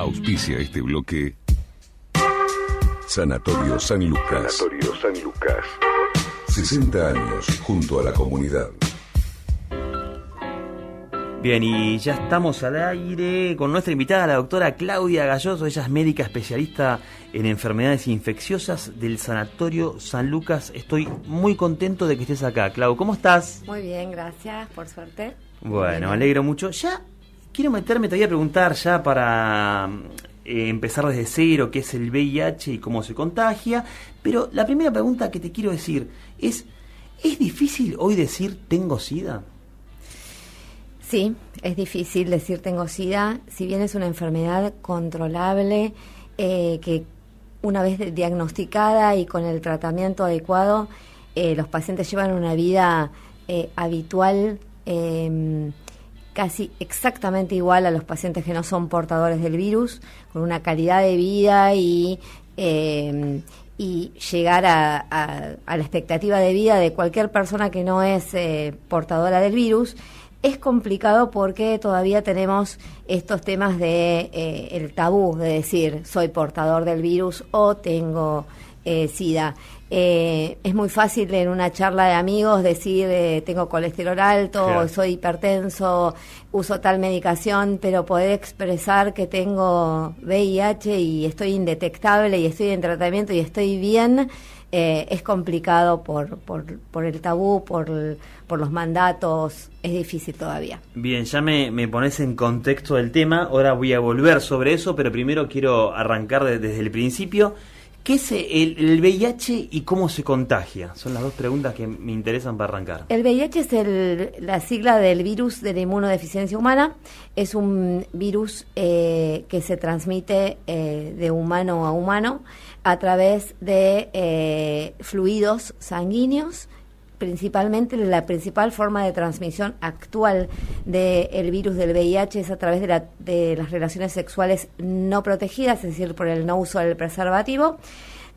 Auspicia este bloque Sanatorio San Lucas. Sanatorio San Lucas. 60 años junto a la comunidad. Bien, y ya estamos al aire con nuestra invitada, la doctora Claudia Galloso. Ella es médica especialista en enfermedades infecciosas del Sanatorio San Lucas. Estoy muy contento de que estés acá, Clau. ¿Cómo estás? Muy bien, gracias, por suerte. Bueno, me alegro mucho. Ya quiero meterme, te voy a preguntar ya para empezar desde cero, qué es el VIH y cómo se contagia. Pero la primera pregunta que te quiero decir ¿es difícil hoy decir tengo SIDA? Sí, es difícil decir tengo SIDA, si bien es una enfermedad controlable, que una vez diagnosticada y con el tratamiento adecuado, los pacientes llevan una vida habitual, casi exactamente igual a los pacientes que no son portadores del virus, con una calidad de vida y llegar a la expectativa de vida de cualquier persona que no es portadora del virus. Es complicado porque todavía tenemos estos temas de el tabú de decir soy portador del virus o tengo SIDA. Es muy fácil en una charla de amigos decir tengo colesterol alto, claro, soy hipertenso, uso tal medicación, pero poder expresar que tengo VIH y estoy indetectable y estoy en tratamiento y estoy bien, es complicado por el tabú, por los mandatos, es difícil todavía. Bien, ya me pones en contexto del tema, ahora voy a volver sobre eso, pero primero quiero arrancar desde el principio. ¿Qué es el VIH y cómo se contagia? Son las dos preguntas que me interesan para arrancar. El VIH es la sigla del virus de la inmunodeficiencia humana. Es un virus que se transmite de humano a humano a través de fluidos sanguíneos. Principalmente la principal forma de transmisión actual del virus del VIH es a través de las relaciones sexuales no protegidas, es decir, por el no uso del preservativo.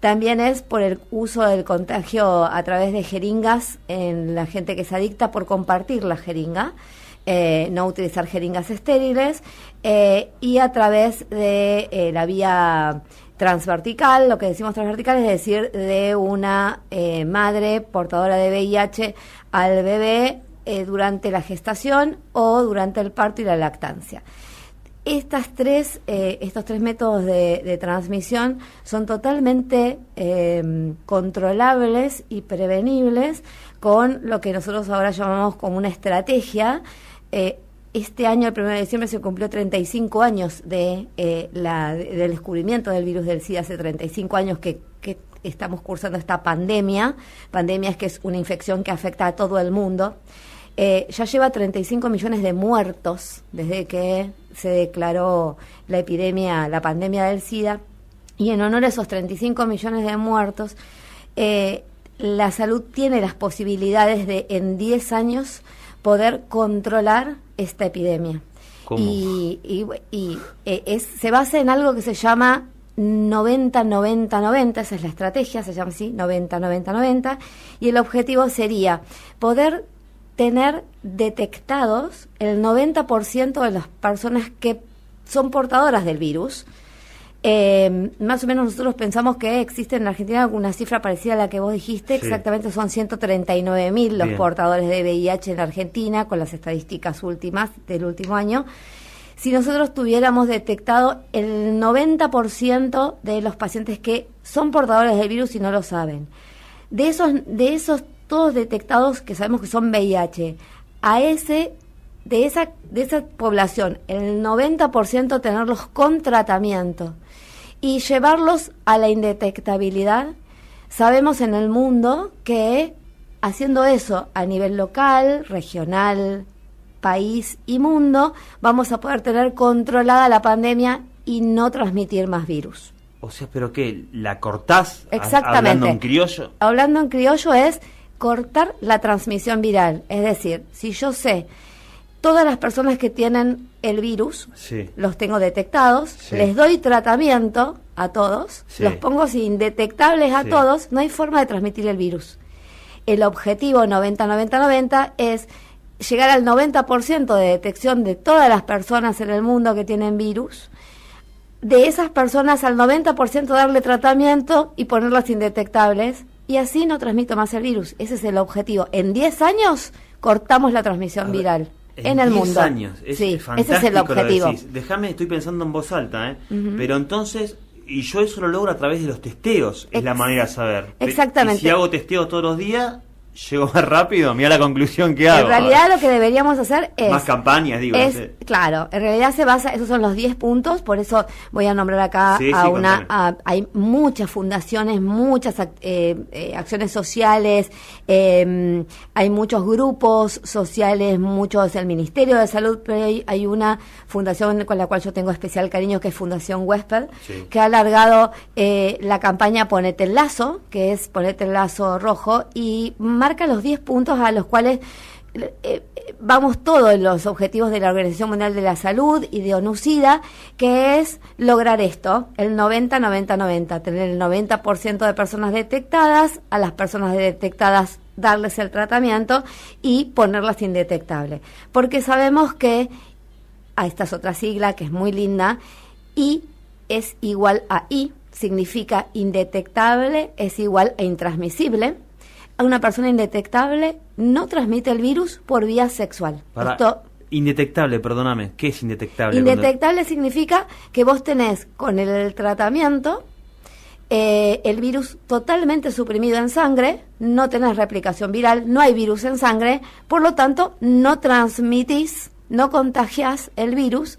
También es por el uso del contagio a través de jeringas en la gente que es adicta por compartir la jeringa, no utilizar jeringas estériles, y a través de la vía transvertical. Lo que decimos transvertical es decir, de una madre portadora de VIH al bebé durante la gestación o durante el parto y la lactancia. Estos tres métodos de transmisión son totalmente controlables y prevenibles con lo que nosotros ahora llamamos como una estrategia. Este año, el 1 de diciembre, se cumplió 35 años del descubrimiento del virus del SIDA. Hace 35 años que estamos cursando esta pandemia. Pandemia es que es una infección que afecta a todo el mundo. Ya lleva 35 millones de muertos desde que se declaró la pandemia del SIDA. Y en honor a esos 35 millones de muertos, la salud tiene las posibilidades de, en 10 años, poder controlar esta epidemia. ¿Cómo? Se basa en algo que se llama 90-90-90, esa es la estrategia, se llama así, 90-90-90, y el objetivo sería poder tener detectados el 90% de las personas que son portadoras del virus. Más o menos nosotros pensamos que existe en Argentina alguna cifra parecida a la que vos dijiste. Sí. Exactamente son 139.000 los portadores de VIH en Argentina, con las estadísticas últimas del último año. Si nosotros tuviéramos detectado el 90% de los pacientes que son portadores del virus y no lo saben, de esos todos detectados que sabemos que son VIH, de esa población, el 90% tenerlos con tratamiento y llevarlos a la indetectabilidad. Sabemos en el mundo que haciendo eso a nivel local, regional, país y mundo, vamos a poder tener controlada la pandemia y no transmitir más virus. O sea, ¿pero qué? ¿La cortás? Exactamente. ¿Hablando en criollo? Hablando en criollo es cortar la transmisión viral. Es decir, si yo sé todas las personas que tienen el virus, sí, los tengo detectados, sí, les doy tratamiento a todos, sí, los pongo indetectables a, sí, todos, no hay forma de transmitir el virus. El objetivo 90-90-90 es llegar al 90% de detección de todas las personas en el mundo que tienen virus, de esas personas al 90% darle tratamiento y ponerlas indetectables, y así no transmito más el virus. Ese es el objetivo. En 10 años cortamos la transmisión viral en el mundo. 10 años, sí, fantástico. Ese es el objetivo. Déjame, estoy pensando en voz alta, pero entonces, y yo eso lo logro a través de los testeos, es la manera de saber. Exactamente. Y si hago testeos todos los días, llego más rápido, mira la conclusión que hago. En realidad lo que deberíamos hacer es... Más campañas, digo. Es, claro, en realidad se basa, esos son los 10 puntos, por eso voy a nombrar acá hay muchas fundaciones, muchas acciones sociales, hay muchos grupos sociales, muchos el Ministerio de Salud, pero hay una fundación con la cual yo tengo especial cariño, que es Fundación Huésped, que ha alargado la campaña Ponete el Lazo, que es Ponete el Lazo Rojo, y marca los 10 puntos a los cuales vamos todos los objetivos de la Organización Mundial de la Salud y de ONU-SIDA, que es lograr esto, el 90-90-90, tener el 90% de personas detectadas, a las personas detectadas darles el tratamiento y ponerlas indetectables. Porque sabemos que, esta es otra sigla que es muy linda, I es igual a I, significa indetectable, es igual a intransmisible. A una persona indetectable no transmite el virus por vía sexual. Indetectable, perdóname, ¿qué es indetectable? Indetectable significa que vos tenés con el tratamiento el virus totalmente suprimido en sangre, no tenés replicación viral, no hay virus en sangre, por lo tanto no transmitís, no contagiás el virus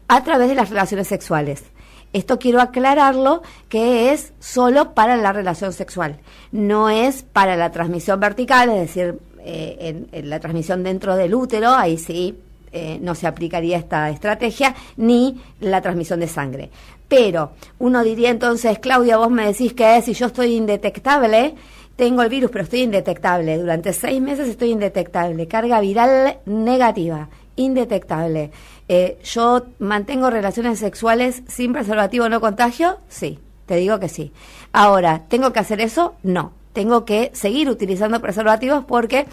a través de las relaciones sexuales. Esto quiero aclararlo, que es solo para la relación sexual, no es para la transmisión vertical, es decir, en la transmisión dentro del útero, ahí sí no se aplicaría esta estrategia, ni la transmisión de sangre. Pero uno diría entonces, Claudia, vos me decís que si yo estoy indetectable, tengo el virus pero estoy indetectable, durante 6 meses estoy indetectable, carga viral negativa, indetectable. ¿Yo mantengo relaciones sexuales sin preservativo, no contagio? Sí, te digo que sí. Ahora, ¿tengo que hacer eso? No. Tengo que seguir utilizando preservativos porque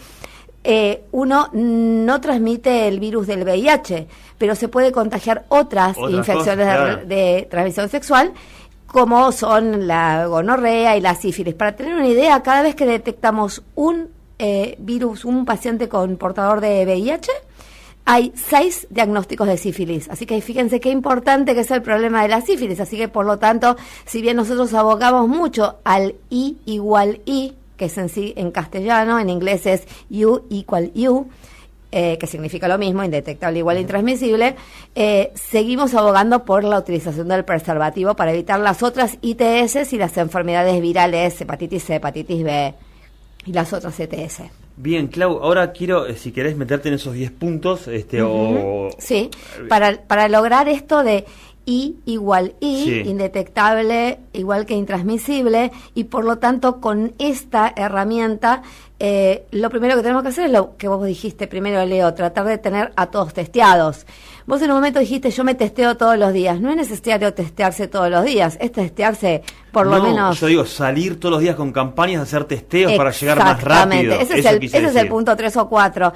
uno no transmite el virus del VIH, pero se puede contagiar otras infecciones de transmisión sexual, como son la gonorrea y la sífilis. Para tener una idea, cada vez que detectamos un virus, un paciente con portador de VIH, hay 6 diagnósticos de sífilis, así que fíjense qué importante que es el problema de la sífilis, así que por lo tanto, si bien nosotros abogamos mucho al I igual I, que es en sí en castellano, en inglés es U equal U, que significa lo mismo, indetectable igual intransmisible, seguimos abogando por la utilización del preservativo para evitar las otras ITS y las enfermedades virales, hepatitis C, hepatitis B y las otras ETS. Bien, Clau, ahora quiero, si querés meterte en esos 10 puntos, Sí, para lograr esto de I igual I, sí, indetectable igual que intransmisible, y por lo tanto con esta herramienta lo primero que tenemos que hacer es lo que vos dijiste primero, Leo, tratar de tener a todos testeados. Vos en un momento dijiste, yo me testeo todos los días. No es necesario testearse todos los días, es testearse por lo menos... Yo digo, salir todos los días con campañas, hacer testeos para llegar más rápido. Ese es el punto 3 o 4.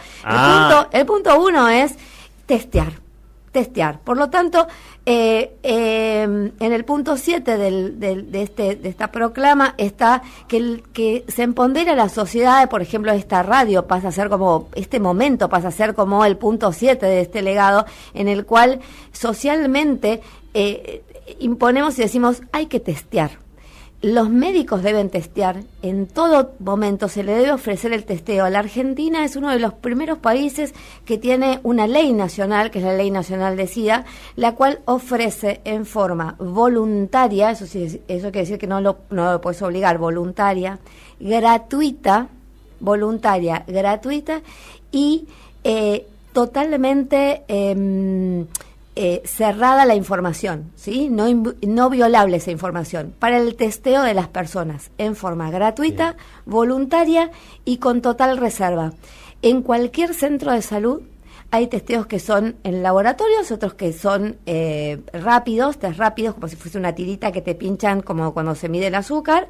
El punto 1 es testear. Por lo tanto, en el punto 7 de esta proclama está que se empodera la sociedad. Por ejemplo, esta radio pasa a ser como, este momento pasa a ser como el punto 7 de este legado, en el cual socialmente imponemos y decimos, hay que testear. Los médicos deben testear, en todo momento se le debe ofrecer el testeo. La Argentina es uno de los primeros países que tiene una ley nacional, que es la Ley Nacional de SIDA, la cual ofrece en forma voluntaria, eso quiere decir que no lo puedes obligar, voluntaria, gratuita y totalmente... cerrada la información, ¿sí? No violable esa información, para el testeo de las personas, en forma gratuita, voluntaria y con total reserva. En cualquier centro de salud hay testeos que son en laboratorios, otros que son test rápidos, como si fuese una tirita que te pinchan como cuando se mide el azúcar.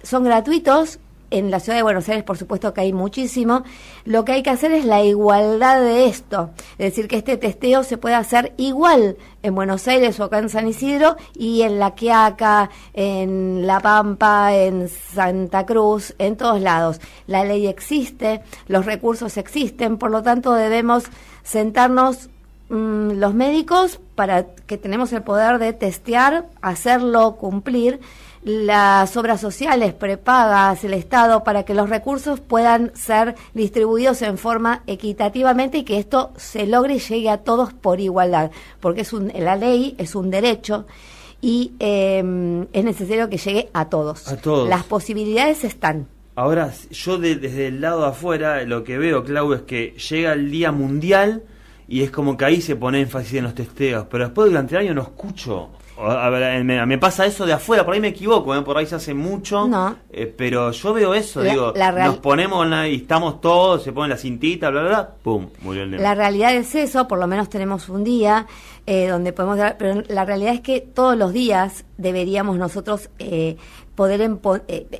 Son gratuitos, en la ciudad de Buenos Aires, por supuesto que hay muchísimo. Lo que hay que hacer es la igualdad de esto, es decir, que este testeo se pueda hacer igual en Buenos Aires o acá en San Isidro y en La Quiaca, en La Pampa, en Santa Cruz, en todos lados. La ley existe, los recursos existen, por lo tanto debemos sentarnos los médicos para que tenemos el poder de testear, hacerlo cumplir, las obras sociales prepagas, el Estado, para que los recursos puedan ser distribuidos en forma equitativamente y que esto se logre y llegue a todos por igualdad, porque la ley es un derecho y es necesario que llegue a todos. A todos. Las posibilidades están. Ahora, yo desde el lado de afuera, lo que veo, Clau, es que llega el Día Mundial y es como que ahí se pone énfasis en los testeos, pero después durante el año no escucho. A ver, me pasa eso de afuera, por ahí me equivoco, por ahí se hace mucho, no. Pero yo veo eso, nos ponemos y estamos todos, se ponen la cintita, bla, bla, bla, pum, murió el nene. La realidad es eso, por lo menos tenemos un día donde podemos dar, pero la realidad es que todos los días deberíamos nosotros poder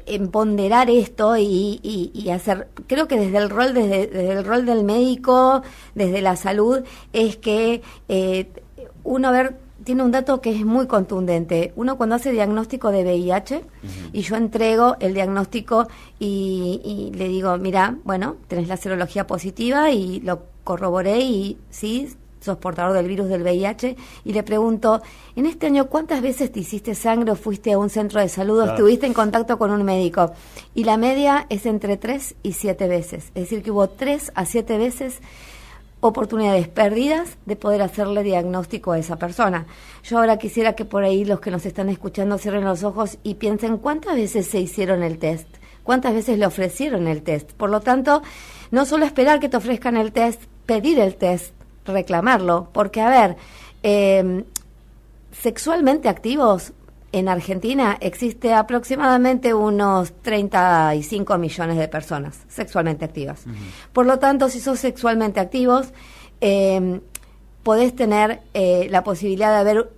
empoderar esto y hacer, creo que desde el rol del médico, desde la salud, es que uno tiene un dato que es muy contundente. Uno cuando hace diagnóstico de VIH, y yo entrego el diagnóstico y le digo, mira, bueno, tenés la serología positiva y lo corroboré y sí, sos portador del virus del VIH, y le pregunto, en este año, ¿cuántas veces te hiciste sangre o fuiste a un centro de salud o estuviste en contacto con un médico? Y la media es entre 3 y 7 veces. Es decir, que hubo 3 a 7 veces oportunidades perdidas de poder hacerle diagnóstico a esa persona. Yo ahora quisiera que por ahí los que nos están escuchando cierren los ojos y piensen cuántas veces se hicieron el test, cuántas veces le ofrecieron el test. Por lo tanto, no solo esperar que te ofrezcan el test, pedir el test, reclamarlo, porque a ver, sexualmente activos en Argentina existe aproximadamente unos 35 millones de personas sexualmente activas. Por lo tanto, si sos sexualmente activos, podés tener la posibilidad de haber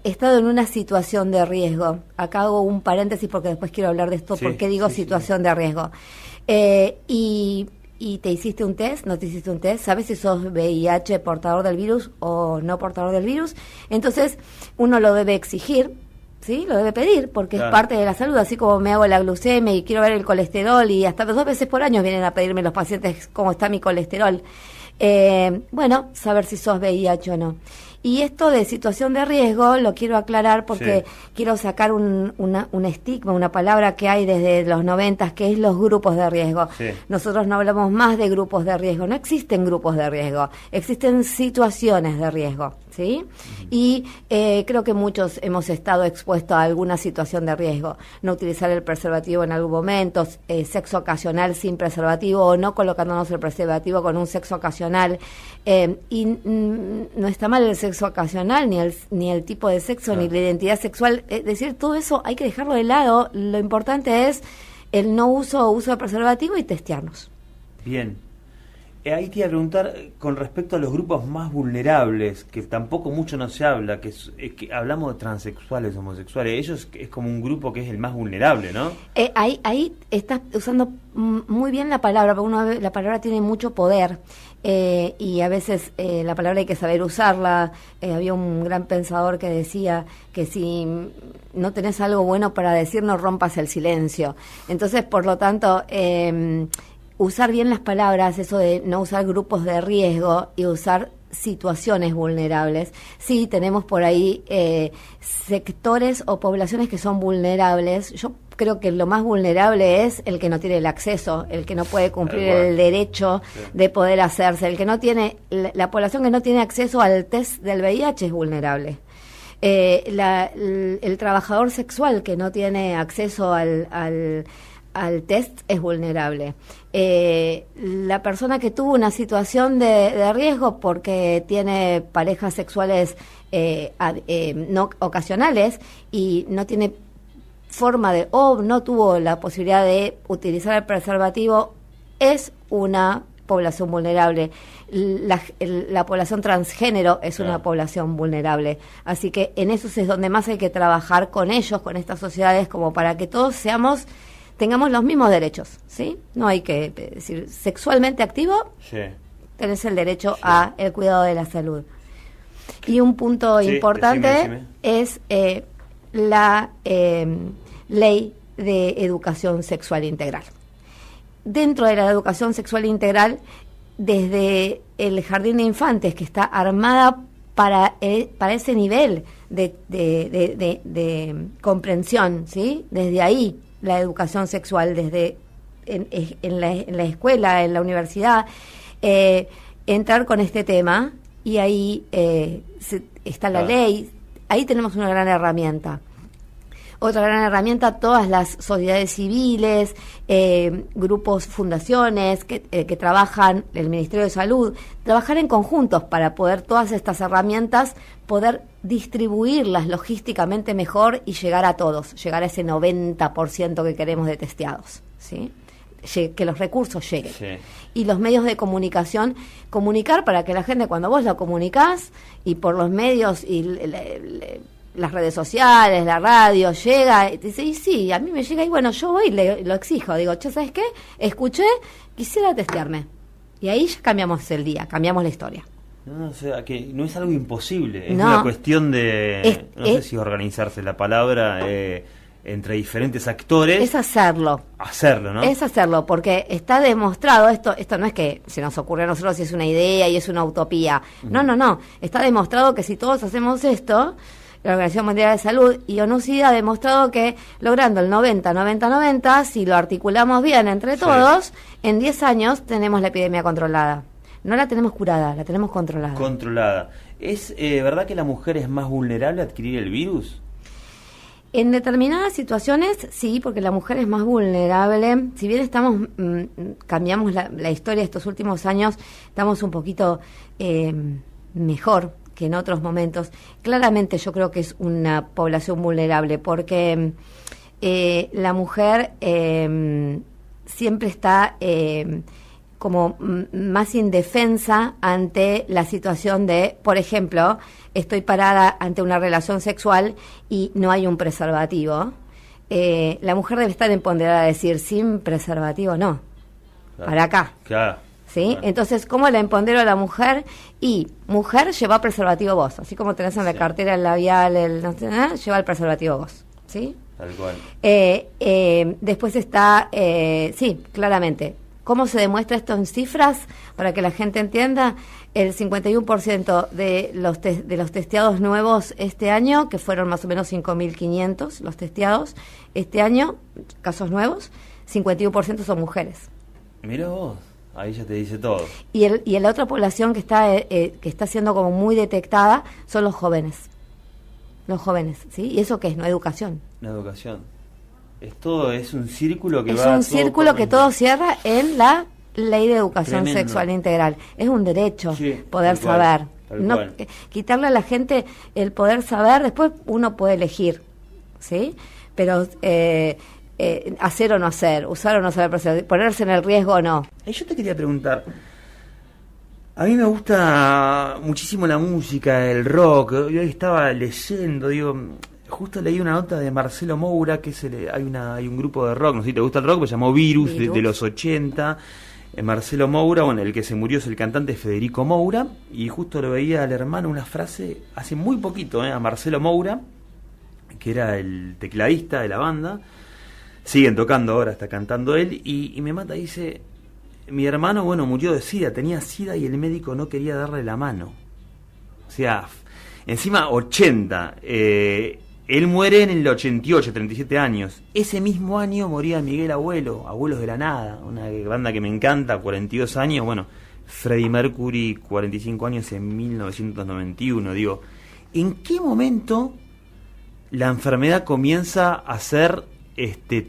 estado en una situación de riesgo. Acá hago un paréntesis porque después quiero hablar de esto, porque digo situación de riesgo. Y te hiciste un test, no te hiciste un test, sabes si sos VIH portador del virus o no portador del virus. Entonces, uno lo debe exigir, ¿sí? Lo debe pedir, porque es parte de la salud, así como me hago la glucemia y quiero ver el colesterol, y hasta 2 veces por año vienen a pedirme los pacientes cómo está mi colesterol. Bueno, saber si sos VIH o no. Y esto de situación de riesgo lo quiero aclarar porque quiero sacar un estigma, una palabra que hay desde los 90, que es los grupos de riesgo. Nosotros no hablamos más de grupos de riesgo, no existen grupos de riesgo, existen situaciones de riesgo, ¿sí? Y creo que muchos hemos estado expuestos a alguna situación de riesgo. No utilizar el preservativo en algún momento, sexo ocasional sin preservativo o no colocándonos el preservativo con un sexo ocasional. Y no está mal el sexo ocasional, ni el tipo de sexo, ni la identidad sexual. Es decir, todo eso hay que dejarlo de lado. Lo importante es el no uso o uso de preservativo y testearnos. Bien. Ahí te iba a preguntar con respecto a los grupos más vulnerables, que tampoco mucho no se habla, que hablamos de transexuales, homosexuales, ellos es como un grupo que es el más vulnerable, ¿no? Ahí estás usando muy bien la palabra, porque la palabra tiene mucho poder, y a veces la palabra hay que saber usarla. Había un gran pensador que decía que si no tenés algo bueno para decir, no rompas el silencio. Entonces, por lo tanto, usar bien las palabras, eso de no usar grupos de riesgo y usar situaciones vulnerables. Sí, tenemos por ahí sectores o poblaciones que son vulnerables. Yo creo que lo más vulnerable es el que no tiene el acceso, el que no puede cumplir el derecho de poder hacerse, el que no tiene, la población que no tiene acceso al test del VIH es vulnerable. El trabajador sexual que no tiene acceso al test es vulnerable. La persona que tuvo una situación de riesgo porque tiene parejas sexuales no ocasionales y no tiene forma o no tuvo la posibilidad de utilizar el preservativo, es una población vulnerable. La población transgénero es una población vulnerable. Así que en eso es donde más hay que trabajar con ellos, con estas sociedades, como para que todos seamos tengamos los mismos derechos, ¿sí? No hay que decir, sexualmente activo, Sí. tenés el derecho a el cuidado de la salud. Y un punto importante decime. es la ley de educación sexual integral. Dentro de la educación sexual integral, desde el jardín de infantes, que está armada para ese nivel de comprensión, ¿sí? Desde ahí la educación sexual, desde en la escuela, en la universidad, entrar con este tema, y ahí está la ley, ahí tenemos una gran herramienta. Otra gran herramienta, todas las sociedades civiles, grupos, fundaciones que trabajan, el Ministerio de Salud, trabajar en conjuntos para poder todas estas herramientas, poder distribuirlas logísticamente mejor y llegar a todos, llegar a ese 90% que queremos de testeados, ¿sí? Que los recursos lleguen. Sí. Y los medios de comunicación, comunicar para que la gente, cuando vos la comunicás, y por los medios y las redes sociales, la radio, llega, y dice, y sí, a mí me llega, y bueno, yo voy y lo exijo, digo, che, ¿sabes qué? Escuché, quisiera testearme. Y ahí ya cambiamos el día, cambiamos la historia. No, o sea, que no es algo imposible, es No. una cuestión de, no sé si organizarse la palabra, entre diferentes actores. Es hacerlo. Hacerlo, ¿no? Es hacerlo, porque está demostrado, esto no es que se nos ocurre a nosotros y es una idea y es una utopía. No. Está demostrado que si todos hacemos esto, la Organización Mundial de Salud y ONU-SIDA ha demostrado que logrando el 90-90-90, si lo articulamos bien entre todos, en 10 años tenemos la epidemia controlada. No la tenemos curada, la tenemos controlada. Controlada. ¿Es verdad que la mujer es más vulnerable a adquirir el virus? En determinadas situaciones, sí, porque la mujer es más vulnerable. Si bien cambiamos la historia estos últimos años, estamos un poquito mejor que en otros momentos. Claramente yo creo que es una población vulnerable, porque la mujer siempre está como más indefensa ante la situación de, por ejemplo, estoy parada ante una relación sexual y no hay un preservativo. La mujer debe estar empoderada a decir, sin preservativo no, Claro. para acá. Claro. ¿Sí? Claro. Entonces, ¿cómo la empodero a la mujer? Y mujer, lleva preservativo vos. Así como tenés en la Sí. cartera el labial, lleva el preservativo vos. ¿Sí? Tal cual. Después está, sí, claramente. ¿Cómo se demuestra esto en cifras? Para que la gente entienda, el 51% de los testeados nuevos este año, que fueron más o menos 5.500 los testeados este año, casos nuevos, 51% son mujeres. Mira vos, ahí ya te dice todo. Y la otra población que está siendo como muy detectada son los jóvenes. Los jóvenes, ¿sí? ¿Y eso qué es? No educación. La educación. Es un círculo que Es va... un círculo que todo cierra en la ley de educación Tremendo. sexual integral. Es un derecho Sí, poder tal cual, saber. tal No, cual. quitarle a la gente el poder saber, después uno puede elegir, ¿sí? Pero hacer o no hacer, usar o no usar, ponerse en el riesgo o no. Yo te quería preguntar, a mí me gusta muchísimo la música, el rock. Yo hoy estaba leyendo, justo leí una nota de Marcelo Moura, que hay un grupo de rock, no sé si te gusta el rock, que se llamó Virus, de los 80. Marcelo Moura, bueno, el que se murió es el cantante Federico Moura, y justo le veía al hermano una frase hace muy poquito, a Marcelo Moura, que era el tecladista de la banda. Siguen tocando ahora, está cantando él, y me mata, dice, mi hermano, bueno, murió de SIDA, tenía SIDA y el médico no quería darle la mano. O sea, encima 80, él muere en el 88, 37 años. Ese mismo año moría Miguel Abuelo, Abuelos de la Nada, una banda que me encanta, 42 años, bueno, Freddie Mercury, 45 años en 1991, digo, ¿en qué momento la enfermedad comienza a ser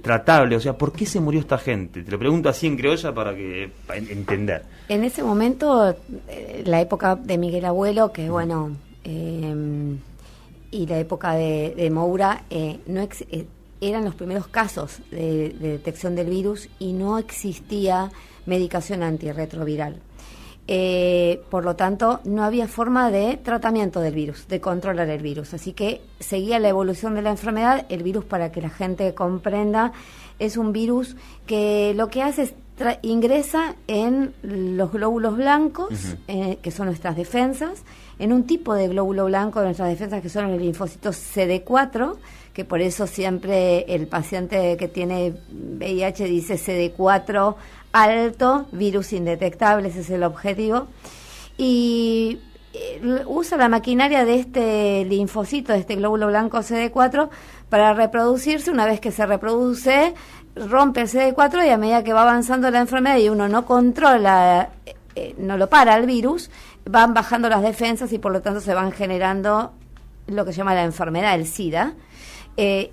tratable? O sea, ¿por qué se murió esta gente? Te lo pregunto así en criolla para entender. En ese momento, la época de Miguel Abuelo, que bueno, y la época de Moura, eran los primeros casos de detección del virus y no existía medicación antirretroviral. Por lo tanto, no había forma de tratamiento del virus, de controlar el virus. Así que seguía la evolución de la enfermedad. El virus, para que la gente comprenda, es un virus que lo que hace es ingresa en los glóbulos blancos, que son nuestras defensas, en un tipo de glóbulo blanco de nuestras defensas que son los linfocitos CD4, que por eso siempre el paciente que tiene VIH dice CD4 alto, virus indetectable, ese es el objetivo. Y usa la maquinaria de este linfocito, de este glóbulo blanco CD4, para reproducirse. Una vez que se reproduce, rompe el CD4 y a medida que va avanzando la enfermedad y uno no controla, no lo para el virus, van bajando las defensas y por lo tanto se van generando lo que se llama la enfermedad, el SIDA. Se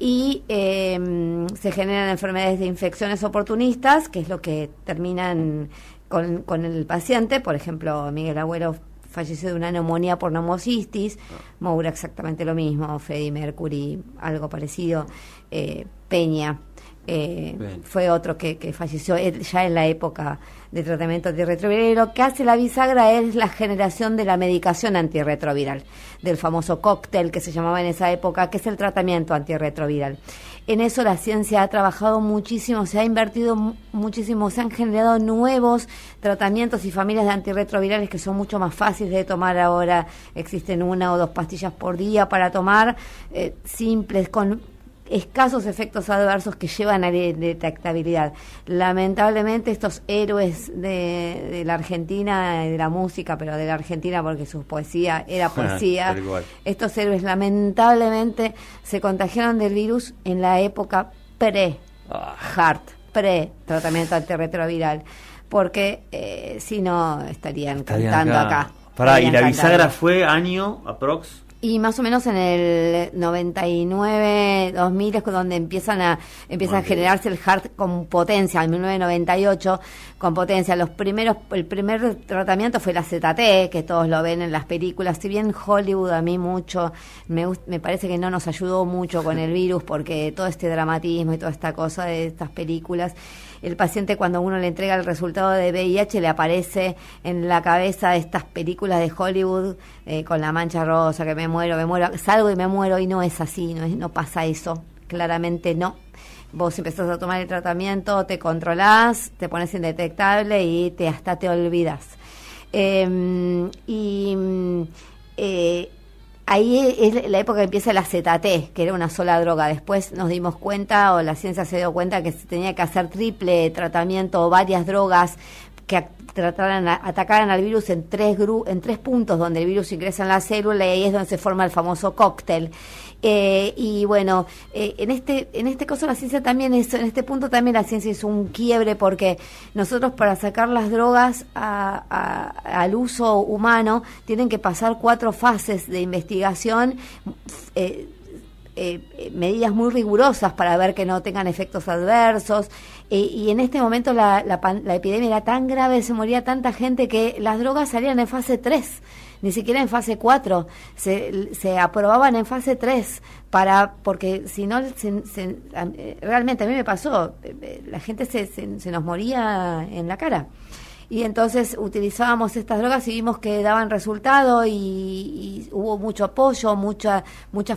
generan enfermedades de infecciones oportunistas, que es lo que terminan con el paciente. Por ejemplo, Miguel Agüero falleció de una neumonía por neumocistis, Moura exactamente lo mismo, Freddie Mercury algo parecido, Peña fue otro que falleció ya en la época de tratamiento antirretroviral. Y lo que hace la bisagra es la generación de la medicación antirretroviral, del famoso cóctel que se llamaba en esa época, que es el tratamiento antirretroviral. En eso la ciencia ha trabajado muchísimo, se ha invertido muchísimo, se han generado nuevos tratamientos y familias de antirretrovirales que son mucho más fáciles de tomar ahora. Existen 1 o 2 pastillas por día para tomar, simples, con escasos efectos adversos que llevan a la detectabilidad. Lamentablemente estos héroes de la Argentina, de la música, pero de la Argentina porque su poesía era poesía, estos héroes lamentablemente se contagiaron del virus en la época pre-HAART, pre-tratamiento antirretroviral, porque si no estarían cantando acá. ¿Y la bisagra fue año aprox? Y más o menos en el 99, 2000 es donde empieza a generarse el HAART con potencia, en 1998 con potencia. El primer tratamiento fue la ZT, que todos lo ven en las películas. Si bien Hollywood a mí mucho, me parece que no nos ayudó mucho con el virus, porque todo este dramatismo y toda esta cosa de estas películas, el paciente cuando uno le entrega el resultado de VIH le aparece en la cabeza estas películas de Hollywood con la mancha rosa, que me muero, salgo y me muero, y no es así, no pasa eso, claramente no. Vos empezás a tomar el tratamiento, te controlás, te pones indetectable y hasta te olvidas. Ahí es la época que empieza la ZT, que era una sola droga. Después nos dimos cuenta, o la ciencia se dio cuenta, que se tenía que hacer triple tratamiento o varias drogas que atacaran al virus en tres puntos donde el virus ingresa en la célula, y ahí es donde se forma el famoso cóctel. Y bueno, en este caso la ciencia también en este punto también la ciencia hizo un quiebre, porque nosotros, para sacar las drogas al uso humano, tienen que pasar 4 fases de investigación, medidas muy rigurosas para ver que no tengan efectos adversos, y en este momento la epidemia era tan grave, se moría tanta gente, que las drogas salían en fase 3, ni siquiera en fase 4, se aprobaban en fase 3, porque si no, realmente a mí me pasó, la gente se nos moría en la cara. Y entonces utilizábamos estas drogas y vimos que daban resultado, y hubo mucho apoyo, muchas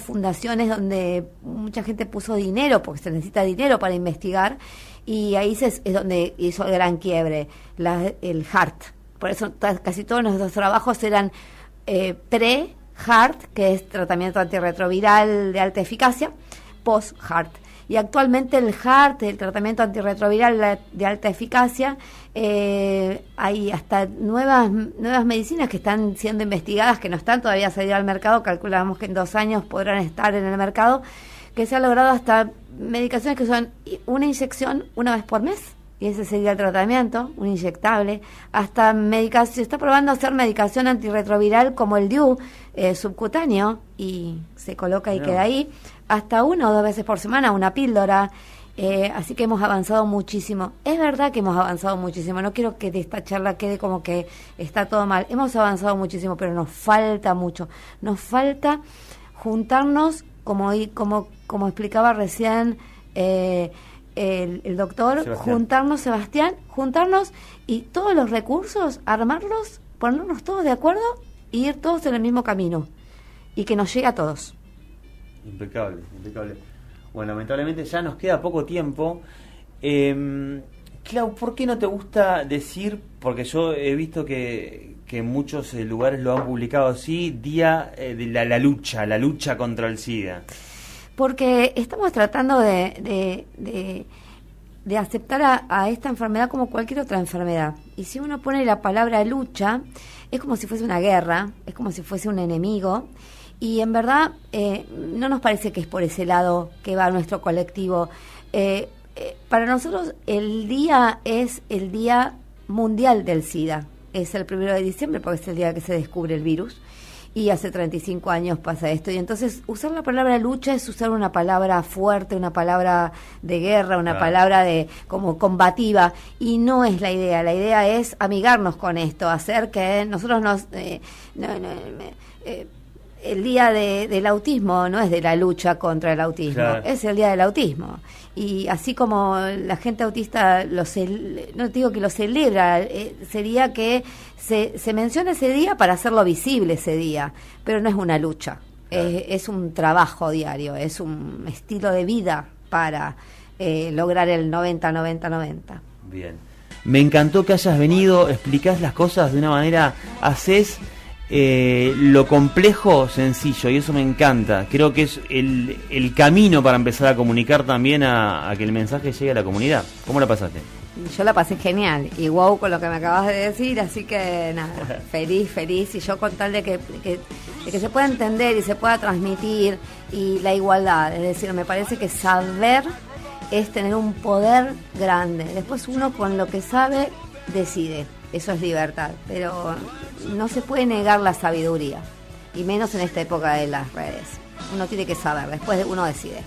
fundaciones donde mucha gente puso dinero, porque se necesita dinero para investigar, y ahí es donde hizo el gran quiebre, el HAART. Por eso casi todos nuestros trabajos eran pre-HAART, que es tratamiento antirretroviral de alta eficacia, post-HAART. Y actualmente el HAART, el tratamiento antirretroviral de alta eficacia, hay hasta nuevas medicinas que están siendo investigadas, que no están todavía salidas al mercado, calculamos que en 2 años podrán estar en el mercado, que se ha logrado hasta medicaciones que son una inyección una vez por mes, y ese sería el tratamiento, un inyectable, hasta medicación. Se está probando hacer medicación antirretroviral como el DIU subcutáneo, y se coloca y queda ahí, hasta 1 o 2 veces por semana, una píldora. Así que hemos avanzado muchísimo. Es verdad que hemos avanzado muchísimo, no quiero que de esta charla quede como que está todo mal. Hemos avanzado muchísimo, pero nos falta mucho. Nos falta juntarnos, como explicaba recién el doctor, Sebastián. Juntarnos y todos los recursos, armarlos ponernos todos de acuerdo y ir todos en el mismo camino y que nos llegue a todos. Impecable, impecable. Bueno, lamentablemente ya nos queda poco tiempo. Clau, ¿por qué no te gusta decir, porque yo he visto que en muchos lugares lo han publicado así, Día de la lucha contra el SIDA? Porque estamos tratando de aceptar a esta enfermedad como cualquier otra enfermedad. Y si uno pone la palabra lucha, es como si fuese una guerra, es como si fuese un enemigo. Y en verdad no nos parece que es por ese lado que va nuestro colectivo. Para nosotros el día es el Día Mundial del SIDA. Es el 1 de diciembre porque es el día que se descubre el virus. Y hace 35 años pasa esto. Y entonces usar la palabra lucha es usar una palabra fuerte, una palabra de guerra, una palabra de como combativa. Y no es la idea. La idea es amigarnos con esto, hacer que nosotros el día del autismo no es de la lucha contra el autismo, es el día del autismo. Y así como la gente autista, no te digo que lo celebra, sería que se menciona ese día para hacerlo visible ese día, pero no es una lucha, es un trabajo diario, es un estilo de vida para lograr el 90-90-90. Bien. Me encantó que hayas venido, explicás las cosas de una manera, haces lo complejo sencillo, y eso me encanta. Creo que es el camino para empezar a comunicar también a que el mensaje llegue a la comunidad. ¿Cómo la pasaste? Yo la pasé genial, y wow con lo que me acabas de decir, así que nada, feliz, y yo con tal de que se pueda entender y se pueda transmitir, y la igualdad, es decir, me parece que saber es tener un poder grande. Después uno con lo que sabe decide, eso es libertad, pero no se puede negar la sabiduría, y menos en esta época de las redes. Uno tiene que saber, después uno decide.